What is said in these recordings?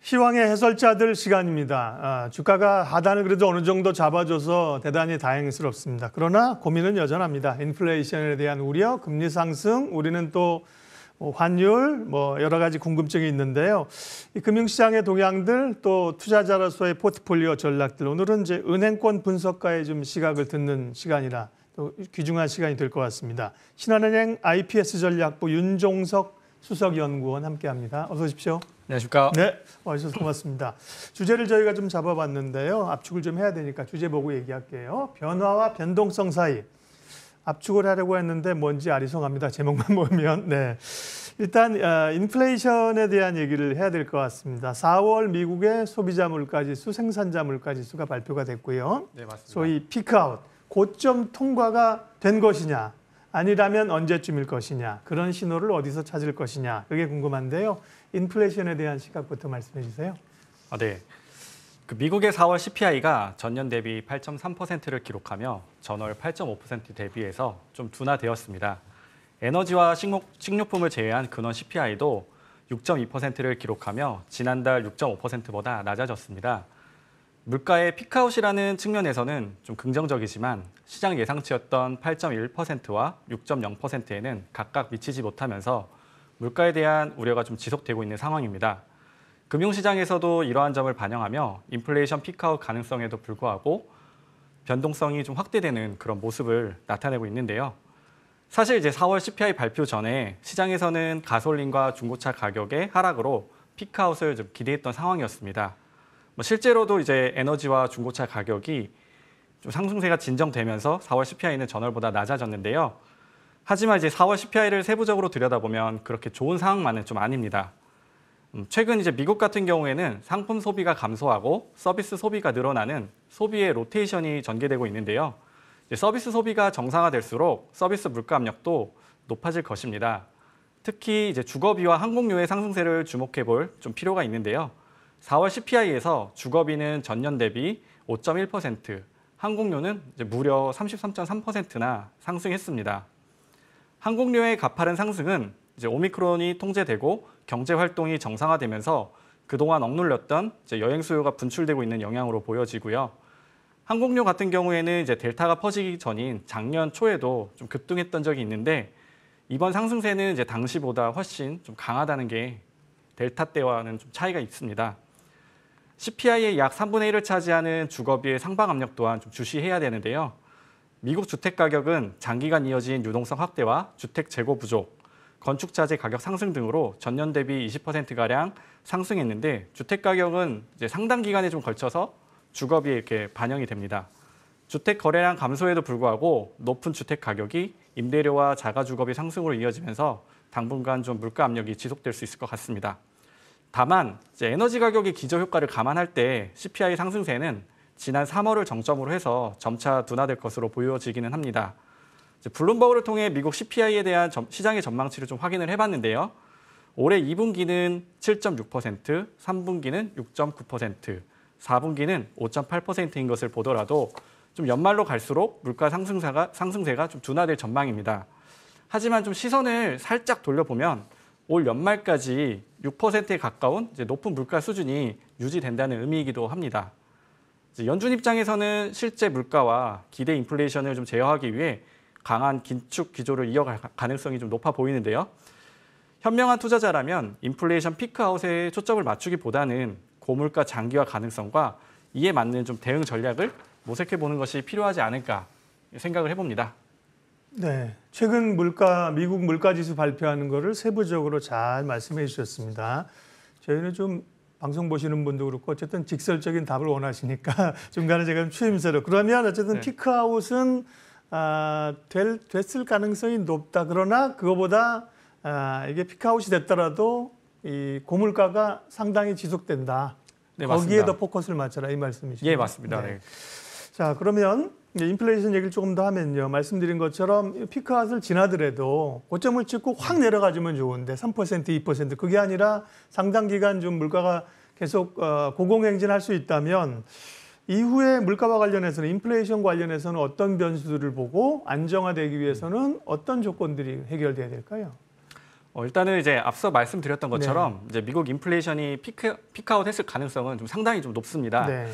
시황의 해설자들 시간입니다. 주가가 하단을 그래도 어느 정도 잡아줘서 대단히 다행스럽습니다. 그러나 고민은 여전합니다. 인플레이션에 대한 우려, 금리 상승, 우리는 또 환율, 여러 가지 궁금증이 있는데요. 이 금융시장의 동향들, 또 투자자로서의 포트폴리오 전략들, 오늘은 이제 은행권 분석가의 좀 시각을 듣는 시간이라 또 귀중한 시간이 될 것 같습니다. 신한은행 IPS 전략부 윤종석 수석연구원 함께합니다. 어서 오십시오. 안녕하십니까. 네, 와주셔서 고맙습니다. 주제를 저희가 좀 잡아봤는데요. 압축을 좀 해야 되니까 주제 보고 얘기할게요. 변화와 변동성 사이. 압축을 하려고 했는데 뭔지 아리송합니다. 제목만 보면. 네. 일단 인플레이션에 대한 얘기를 해야 될 것 같습니다. 4월 미국의 소비자 물가지수, 생산자 물가지수가 발표가 됐고요. 네, 맞습니다. 소위 피크아웃, 고점 통과가 된 것이냐, 아니라면 언제쯤일 것이냐, 그런 신호를 어디서 찾을 것이냐, 그게 궁금한데요. 인플레이션에 대한 시각부터 말씀해 주세요. 네. 미국의 4월 CPI가 전년 대비 8.3%를 기록하며 전월 8.5% 대비해서 좀 둔화되었습니다. 에너지와 식료품을 제외한 근원 CPI도 6.2%를 기록하며 지난달 6.5%보다 낮아졌습니다. 물가의 피크아웃이라는 측면에서는 좀 긍정적이지만 시장 예상치였던 8.1%와 6.0%에는 각각 미치지 못하면서 물가에 대한 우려가 좀 지속되고 있는 상황입니다. 금융시장에서도 이러한 점을 반영하며 인플레이션 피크아웃 가능성에도 불구하고 변동성이 좀 확대되는 그런 모습을 나타내고 있는데요. 사실 이제 4월 CPI 발표 전에 시장에서는 가솔린과 중고차 가격의 하락으로 피크아웃을 좀 기대했던 상황이었습니다. 실제로도 이제 에너지와 중고차 가격이 좀 상승세가 진정되면서 4월 CPI는 전월보다 낮아졌는데요. 하지만 이제 4월 CPI를 세부적으로 들여다보면 그렇게 좋은 상황만은 좀 아닙니다. 최근 이제 미국 같은 경우에는 상품 소비가 감소하고 서비스 소비가 늘어나는 소비의 로테이션이 전개되고 있는데요. 이제 서비스 소비가 정상화될수록 서비스 물가 압력도 높아질 것입니다. 특히 이제 주거비와 항공료의 상승세를 주목해 볼 좀 필요가 있는데요. 4월 CPI에서 주거비는 전년 대비 5.1%, 항공료는 이제 무려 33.3%나 상승했습니다. 항공료의 가파른 상승은 이제 오미크론이 통제되고 경제 활동이 정상화되면서 그동안 억눌렸던 이제 여행 수요가 분출되고 있는 영향으로 보여지고요. 항공료 같은 경우에는 이제 델타가 퍼지기 전인 작년 초에도 좀 급등했던 적이 있는데 이번 상승세는 이제 당시보다 훨씬 좀 강하다는 게 델타 때와는 좀 차이가 있습니다. CPI의 약 3분의 1을 차지하는 주거비의 상방 압력 또한 좀 주시해야 되는데요. 미국 주택 가격은 장기간 이어진 유동성 확대와 주택 재고 부족, 건축자재 가격 상승 등으로 전년 대비 20%가량 상승했는데 주택 가격은 이제 상당 기간에 좀 걸쳐서 주거비에 이렇게 반영이 됩니다. 주택 거래량 감소에도 불구하고 높은 주택 가격이 임대료와 자가 주거비 상승으로 이어지면서 당분간 좀 물가 압력이 지속될 수 있을 것 같습니다. 다만 이제 에너지 가격의 기저 효과를 감안할 때 CPI 상승세는 지난 3월을 정점으로 해서 점차 둔화될 것으로 보여지기는 합니다. 블룸버그를 통해 미국 CPI에 대한 시장의 전망치를 좀 확인을 해봤는데요. 올해 2분기는 7.6%, 3분기는 6.9%, 4분기는 5.8%인 것을 보더라도 좀 연말로 갈수록 물가 상승세가 좀 둔화될 전망입니다. 하지만 좀 시선을 살짝 돌려보면 올 연말까지 6%에 가까운 이제 높은 물가 수준이 유지된다는 의미이기도 합니다. 연준 입장에서는 실제 물가와 기대 인플레이션을 좀 제어하기 위해 강한 긴축 기조를 이어갈 가능성이 좀 높아 보이는데요. 현명한 투자자라면 인플레이션 피크아웃에 초점을 맞추기보다는 고물가 장기화 가능성과 이에 맞는 좀 대응 전략을 모색해 보는 것이 필요하지 않을까 생각을 해봅니다. 네, 최근 미국 물가지수 발표하는 거를 세부적으로 잘 말씀해 주셨습니다. 저희는 좀 방송 보시는 분도 그렇고 어쨌든 직설적인 답을 원하시니까 중간에 제가 좀 추임새로 그러면 어쨌든 피크아웃은 됐을 가능성이 높다. 그러나 그거보다 이게 피크아웃이 됐더라도 이 고물가가 상당히 지속된다. 네, 거기에 맞습니다. 더 포커스를 맞춰라 이 말씀이시죠? 예, 맞습니다. 네. 자, 그러면 인플레이션 얘기를 조금 더 하면요. 말씀드린 것처럼 피크아웃을 지나더라도 고점을 찍고 확 내려가주면 좋은데 3%, 2% 그게 아니라 상당 기간 좀 물가가 계속 고공행진할 수 있다면 이후에 물가와 관련해서는 인플레이션 관련해서는 어떤 변수들을 보고 안정화되기 위해서는 어떤 조건들이 해결돼야 될까요? 일단은 이제 앞서 말씀드렸던 것처럼 이제 미국 인플레이션이 피크아웃 했을 가능성은 좀 상당히 좀 높습니다. 네.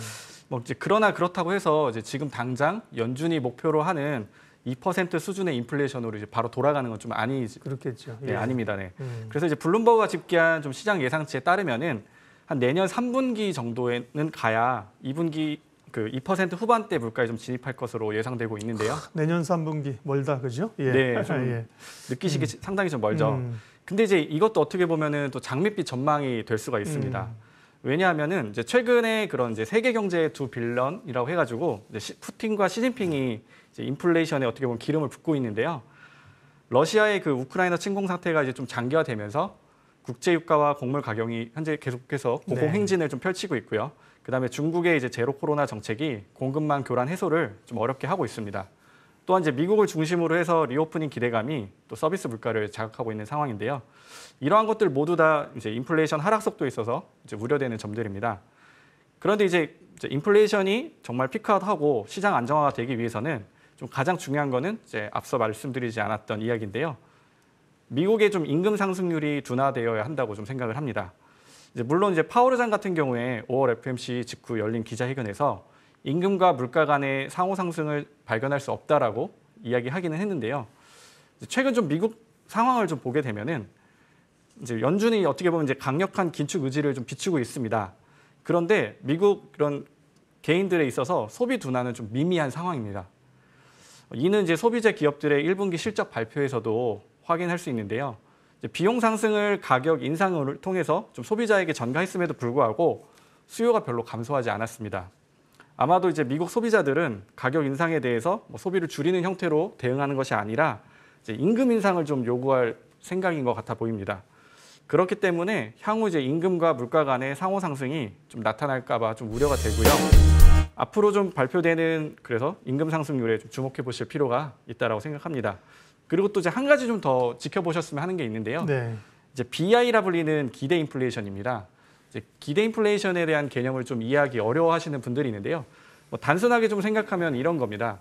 뭐 이제 그러나 그렇다고 해서 이제 지금 당장 연준이 목표로 하는 2% 수준의 인플레이션으로 이제 바로 돌아가는 건 좀 아니지. 그렇겠죠. 네, 예. 아닙니다. 네. 그래서 이제 블룸버그가 집계한 좀 시장 예상치에 따르면은 한 내년 3분기 정도에는 가야 2분기 그 2% 후반대 물가에 좀 진입할 것으로 예상되고 있는데요. 내년 3분기 멀다, 그죠? 예. 네, 좀 예. 느끼시기 상당히 좀 멀죠. 근데 이제 이것도 어떻게 보면은 또 장밋빛 전망이 될 수가 있습니다. 왜냐하면은 이제 최근에 그런 이제 세계 경제의 두 빌런이라고 해가지고 이제 푸틴과 시진핑이 이제 인플레이션에 어떻게 보면 기름을 붓고 있는데요. 러시아의 그 우크라이나 침공 사태가 이제 좀 장기화되면서 국제 유가와 곡물 가격이 현재 계속해서 고공행진을 좀 펼치고 있고요. 그다음에 중국의 이제 제로 코로나 정책이 공급망 교란 해소를 좀 어렵게 하고 있습니다. 또한 이제 미국을 중심으로 해서 리오프닝 기대감이 또 서비스 물가를 자극하고 있는 상황인데요. 이러한 것들 모두 다 이제 인플레이션 하락 속도에 있어서 이제 우려되는 점들입니다. 그런데 이제 인플레이션이 정말 피크아웃하고 시장 안정화가 되기 위해서는 좀 가장 중요한 거는 이제 앞서 말씀드리지 않았던 이야기인데요. 미국의 좀 임금 상승률이 둔화되어야 한다고 좀 생각을 합니다. 이제 물론 이제 파월 의장 같은 경우에 5월 FOMC 직후 열린 기자회견에서 임금과 물가 간의 상호 상승을 발견할 수 없다라고 이야기하기는 했는데요. 최근 좀 미국 상황을 좀 보게 되면은 이제 연준이 어떻게 보면 이제 강력한 긴축 의지를 좀 비추고 있습니다. 그런데 미국 그런 개인들에 있어서 소비 둔화는 좀 미미한 상황입니다. 이는 이제 소비재 기업들의 1분기 실적 발표에서도 확인할 수 있는데요. 비용 상승을 가격 인상을 통해서 좀 소비자에게 전가했음에도 불구하고 수요가 별로 감소하지 않았습니다. 아마도 이제 미국 소비자들은 가격 인상에 대해서 뭐 소비를 줄이는 형태로 대응하는 것이 아니라 이제 임금 인상을 좀 요구할 생각인 것 같아 보입니다. 그렇기 때문에 향후 이제 임금과 물가 간의 상호 상승이 좀 나타날까 봐 좀 우려가 되고요. 앞으로 좀 발표되는 그래서 임금 상승률에 좀 주목해 보실 필요가 있다라고 생각합니다. 그리고 또 이제 한 가지 좀 더 지켜보셨으면 하는 게 있는데요. 네. 이제 BI라 불리는 기대 인플레이션입니다. 이제 기대 인플레이션에 대한 개념을 좀 이해하기 어려워하시는 분들이 있는데요. 뭐 단순하게 좀 생각하면 이런 겁니다.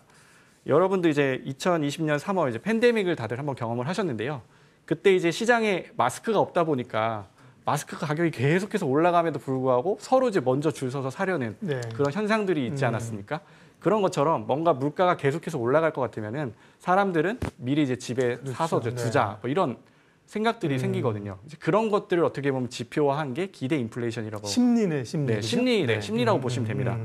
여러분도 이제 2020년 3월 이제 팬데믹을 다들 한번 경험을 하셨는데요. 그때 이제 시장에 마스크가 없다 보니까 마스크 가격이 계속해서 올라감에도 불구하고 서로 이제 먼저 줄 서서 사려는 네. 그런 현상들이 있지 않았습니까? 그런 것처럼 뭔가 물가가 계속해서 올라갈 것 같으면은 사람들은 미리 이제 집에 사서 이제 두자 뭐 이런 생각들이 생기거든요. 이제 그런 것들을 어떻게 보면 지표화한 게 기대 인플레이션이라고. 심리네, 심리. 네, 심리라고 보시면 됩니다.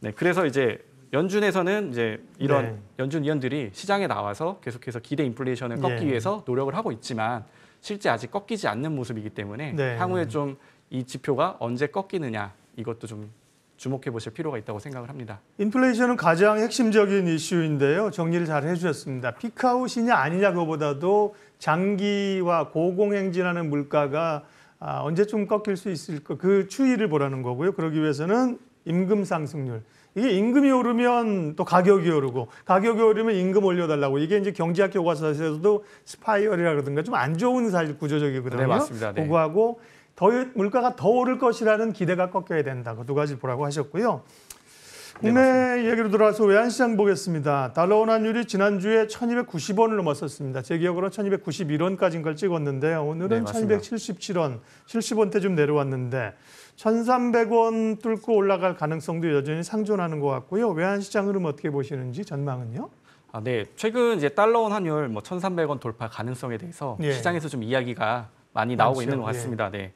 네, 그래서 이제 연준에서는 이제 이런 연준 위원들이 시장에 나와서 계속해서 기대 인플레이션을 꺾기 위해서 노력을 하고 있지만 실제 아직 꺾이지 않는 모습이기 때문에 향후에 좀 이 지표가 언제 꺾이느냐 이것도 좀 주목해 보실 필요가 있다고 생각을 합니다. 인플레이션은 가장 핵심적인 이슈인데요. 정리를 잘 해주셨습니다. 피크아웃이냐 아니냐 그보다도 장기와 고공행진하는 물가가 언제쯤 꺾일 수 있을까 그 추이를 보라는 거고요. 그러기 위해서는 임금 상승률. 이게 임금이 오르면 또 가격이 오르고 가격이 오르면 임금 올려달라고 이게 이제 경제학 교과서에서도 스파이럴이라든가 좀 안 좋은 사실 구조적이거든요. 네, 맞습니다. 네. 그거하고 물가가 더 오를 것이라는 기대가 꺾여야 된다. 그 두 가지를 보라고 하셨고요. 국내 얘기로 들어와서 외환시장 보겠습니다. 달러 원환율이 지난주에 1290원을 넘었었습니다. 제 기억으로 1291원까지인 걸 찍었는데요. 오늘은 네, 1277원, 70원대 좀 내려왔는데 1300원 뚫고 올라갈 가능성도 여전히 상존하는 것 같고요. 외환시장 흐름 어떻게 보시는지 전망은요? 네, 최근 이제 달러 원 환율 뭐 1,300원 돌파 가능성에 대해서 예. 시장에서 좀 이야기가 많이 나오고 많죠. 있는 것 같습니다. 네.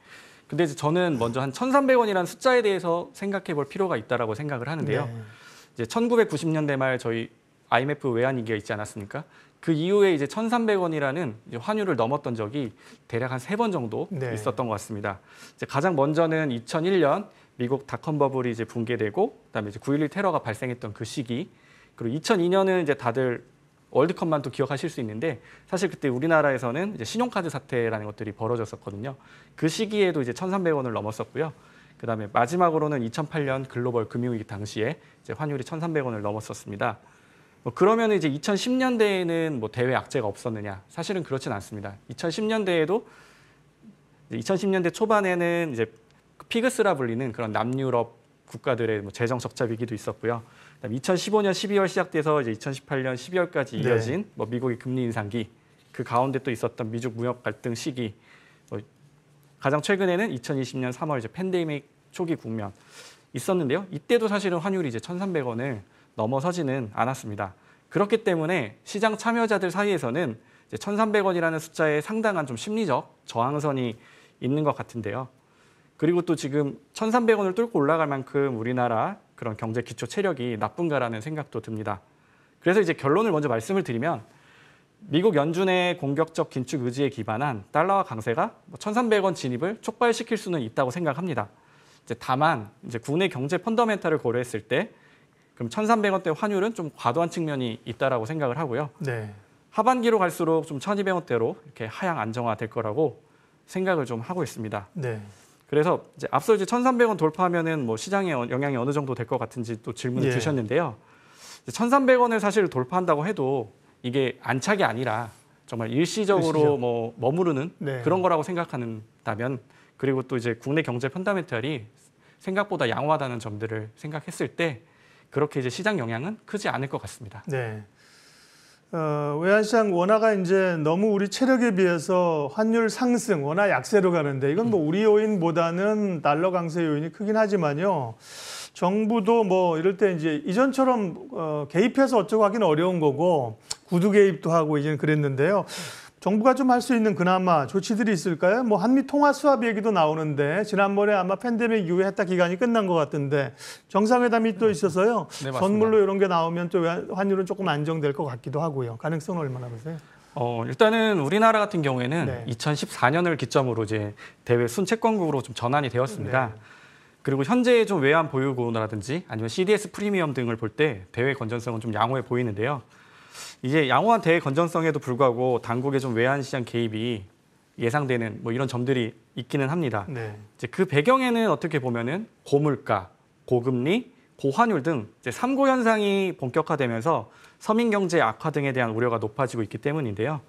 근데 이제 저는 먼저 한 1,300원이라는 숫자에 대해서 생각해 볼 필요가 있다라고 생각을 하는데요. 네. 이제 1990년대 말 저희 IMF 외환 위기가 있지 않았습니까? 그 이후에 이제 1,300원이라는 환율을 넘었던 적이 대략 한 3번 정도 있었던 것 같습니다. 이제 가장 먼저는 2001년 미국 닷컴 버블이 이제 붕괴되고 그다음에 이제 9.11 테러가 발생했던 그 시기, 그리고 2002년은 이제 다들 월드컵만 또 기억하실 수 있는데 사실 그때 우리나라에서는 이제 신용카드 사태라는 것들이 벌어졌었거든요. 그 시기에도 이제 1,300원을 넘었었고요. 그다음에 마지막으로는 2008년 글로벌 금융위기 당시에 이제 환율이 1,300원을 넘었었습니다. 뭐 그러면 이제 2010년대에는 뭐 대외 악재가 없었느냐? 사실은 그렇진 않습니다. 2010년대에도 2010년대 초반에는 이제 피그스라 불리는 그런 남유럽 국가들의 뭐 재정 적자 위기도 있었고요. 2015년 12월 시작돼서 이제 2018년 12월까지 이어진 뭐 미국의 금리 인상기, 그 가운데 또 있었던 미중 무역 갈등 시기, 가장 최근에는 2020년 3월 이제 팬데믹 초기 국면 있었는데요. 이때도 사실은 환율이 이제 1,300원을 넘어서지는 않았습니다. 그렇기 때문에 시장 참여자들 사이에서는 이제 1,300원이라는 숫자에 상당한 좀 심리적 저항선이 있는 것 같은데요. 그리고 또 지금 1,300원을 뚫고 올라갈 만큼 우리나라 그런 경제 기초 체력이 나쁜가라는 생각도 듭니다. 그래서 이제 결론을 먼저 말씀을 드리면 미국 연준의 공격적 긴축 의지에 기반한 달러화 강세가 1,300원 진입을 촉발시킬 수는 있다고 생각합니다. 이제 다만 이제 국내 경제 펀더멘탈을 고려했을 때 그럼 1,300원대 환율은 좀 과도한 측면이 있다라고 생각을 하고요. 네. 하반기로 갈수록 좀 1,200원대로 이렇게 하향 안정화될 거라고 생각을 좀 하고 있습니다. 네. 그래서 이제 앞서 이제 1,300원 돌파하면은 뭐 시장에 영향이 어느 정도 될 것 같은지 또 질문을 예. 주셨는데요. 1,300원을 사실 돌파한다고 해도 이게 안착이 아니라 정말 일시적으로 일시적. 뭐 머무르는 네. 그런 거라고 생각한다면, 그리고 또 이제 국내 경제 펀다멘탈이 생각보다 양호하다는 점들을 생각했을 때 그렇게 이제 시장 영향은 크지 않을 것 같습니다. 네. 외환시장 원화가 이제 너무 우리 체력에 비해서 환율 상승, 원화 약세로 가는데 이건 뭐 우리 요인보다는 달러 강세 요인이 크긴 하지만요. 정부도 뭐 이럴 때 이제 이전처럼 개입해서 어쩌고 하기는 어려운 거고 구두 개입도 하고 이제는 그랬는데요. 정부가 좀 할 수 있는 그나마 조치들이 있을까요? 뭐 한미 통화 수합 얘기도 나오는데 지난번에 아마 팬데믹 이후에 했다 기간이 끝난 것 같은데 정상회담이 또 있어서요. 네, 맞습니다. 선물로 이런 게 나오면 또 환율은 조금 안정될 것 같기도 하고요. 가능성은 얼마나 보세요? 일단은 우리나라 같은 경우에는 네. 2014년을 기점으로 이제 대외 순채권국으로 좀 전환이 되었습니다. 네. 그리고 현재 좀 외환 보유고라든지 아니면 CDS 프리미엄 등을 볼 때 대외 건전성은 좀 양호해 보이는데요. 이제 양호한 대외 건전성에도 불구하고 당국의 좀 외환 시장 개입이 예상되는 뭐 이런 점들이 있기는 합니다. 네. 이제 그 배경에는 어떻게 보면은 고물가, 고금리, 고환율 등 이제 3고 현상이 본격화되면서 서민 경제 악화 등에 대한 우려가 높아지고 있기 때문인데요.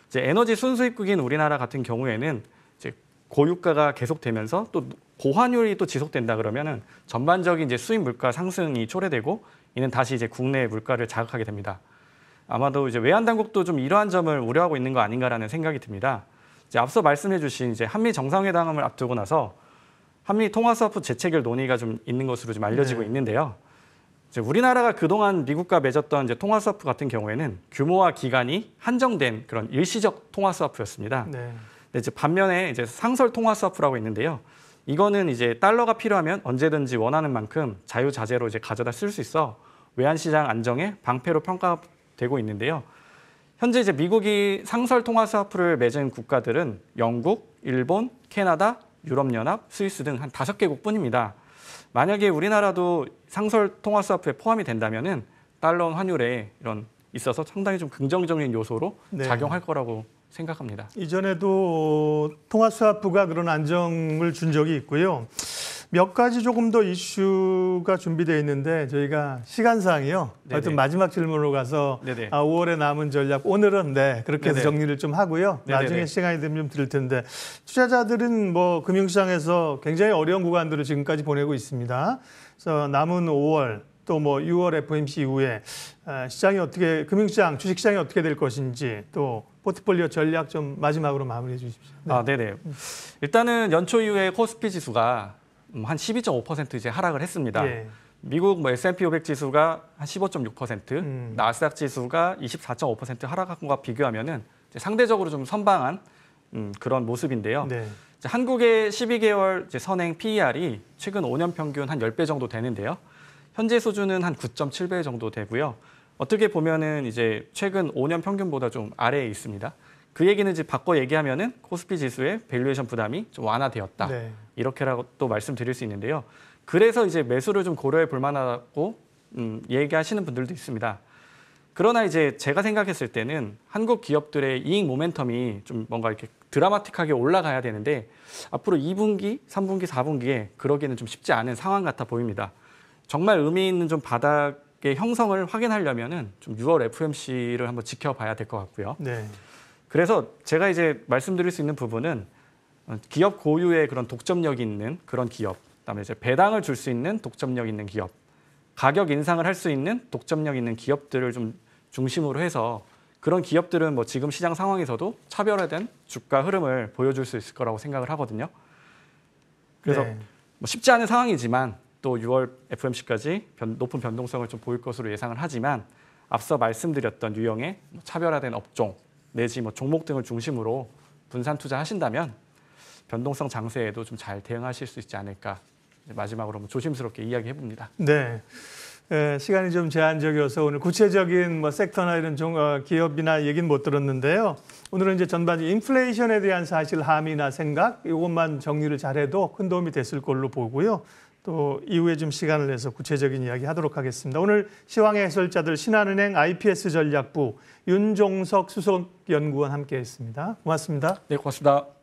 이제 에너지 순수입국인 우리나라 같은 경우에는 이제 고유가가 계속되면서 또 고환율이 또 지속된다 그러면은 전반적인 이제 수입 물가 상승이 초래되고 이는 다시 이제 국내 물가를 자극하게 됩니다. 아마도 이제 외환 당국도 좀 이러한 점을 우려하고 있는 거 아닌가라는 생각이 듭니다. 이제 앞서 말씀해주신 이제 한미 정상회담을 앞두고 나서 한미 통화스와프 재체결 논의가 좀 있는 것으로 좀 알려지고 네. 있는데요. 이제 우리나라가 그동안 미국과 맺었던 이제 통화스와프 같은 경우에는 규모와 기간이 한정된 그런 일시적 통화스와프였습니다. 네. 근데 이제 반면에 이제 상설 통화스와프라고 있는데요. 이거는 이제 달러가 필요하면 언제든지 원하는 만큼 자유자재로 이제 가져다 쓸 수 있어 외환 시장 안정의 방패로 평가되고 있는데요. 현재 이제 미국이 상설 통화 스와프를 맺은 국가들은 영국, 일본, 캐나다, 유럽연합, 스위스 등 한 5개국 뿐입니다. 만약에 우리나라도 상설 통화 스와프에 포함이 된다면은 달러 환율에 이런 있어서 상당히 좀 긍정적인 요소로 네. 작용할 거라고 생각합니다. 이전에도 통화 스와프가 그런 안정을 준 적이 있고요. 몇 가지 조금 더 이슈가 준비되어 있는데 저희가 시간상이요. 네네. 하여튼 마지막 질문으로 가서 네네. 5월에 남은 전략 오늘은 그렇게 해서 네네. 정리를 좀 하고요. 네네네. 나중에 시간이 되면 좀 드릴 텐데 투자자들은 뭐 금융시장에서 굉장히 어려운 구간들을 지금까지 보내고 있습니다. 그래서 남은 5월 또 뭐 6월 FOMC 이후에 시장이 어떻게 금융시장, 주식시장이 어떻게 될 것인지 또 포트폴리오 전략 좀 마지막으로 마무리해 주십시오. 네. 네네. 일단은 연초 이후에 코스피 지수가 한 12.5% 이제 하락을 했습니다. 예. 미국 뭐 S&P 500 지수가 한 15.6%, 나스닥 지수가 24.5% 하락한 것과 비교하면은 이제 상대적으로 좀 선방한 그런 모습인데요. 네. 이제 한국의 12개월 이제 선행 PER이 최근 5년 평균 한 10배 정도 되는데요. 현재 수준은 한 9.7배 정도 되고요. 어떻게 보면은 이제 최근 5년 평균보다 좀 아래에 있습니다. 그 얘기는 이제 바꿔 얘기하면은 코스피 지수의 밸류에이션 부담이 좀 완화되었다. 네. 이렇게라고 또 말씀드릴 수 있는데요. 그래서 이제 매수를 좀 고려해 볼 만하다고 얘기하시는 분들도 있습니다. 그러나 이제 제가 생각했을 때는 한국 기업들의 이익 모멘텀이 좀 뭔가 이렇게 드라마틱하게 올라가야 되는데 앞으로 2분기, 3분기, 4분기에 그러기는 좀 쉽지 않은 상황 같아 보입니다. 정말 의미 있는 좀 바닥의 형성을 확인하려면은 좀 6월 FOMC를 한번 지켜봐야 될 것 같고요. 네. 그래서 제가 이제 말씀드릴 수 있는 부분은 기업 고유의 그런 독점력이 있는 그런 기업, 그다음에 이제 배당을 줄 수 있는 독점력 있는 기업, 가격 인상을 할 수 있는 독점력 있는 기업들을 좀 중심으로 해서 그런 기업들은 뭐 지금 시장 상황에서도 차별화된 주가 흐름을 보여줄 수 있을 거라고 생각을 하거든요. 그래서 네. 뭐 쉽지 않은 상황이지만 또 6월 FOMC까지 높은 변동성을 좀 보일 것으로 예상을 하지만 앞서 말씀드렸던 유형의 차별화된 업종 내지 뭐 종목 등을 중심으로 분산 투자하신다면 변동성 장세에도 좀 잘 대응하실 수 있지 않을까. 마지막으로 뭐 조심스럽게 이야기해 봅니다. 네. 시간이 좀 제한적이어서 오늘 구체적인 뭐 섹터나 이런 기업이나 얘기는 못 들었는데요. 오늘은 이제 전반적인 인플레이션에 대한 사실 함의나 생각 이것만 정리를 잘해도 큰 도움이 됐을 걸로 보고요. 또 이후에 좀 시간을 내서 구체적인 이야기 하도록 하겠습니다. 오늘 시황의 해설자들 신한은행 IPS 전략부 윤종석 수석연구원 함께했습니다. 고맙습니다. 네, 고맙습니다.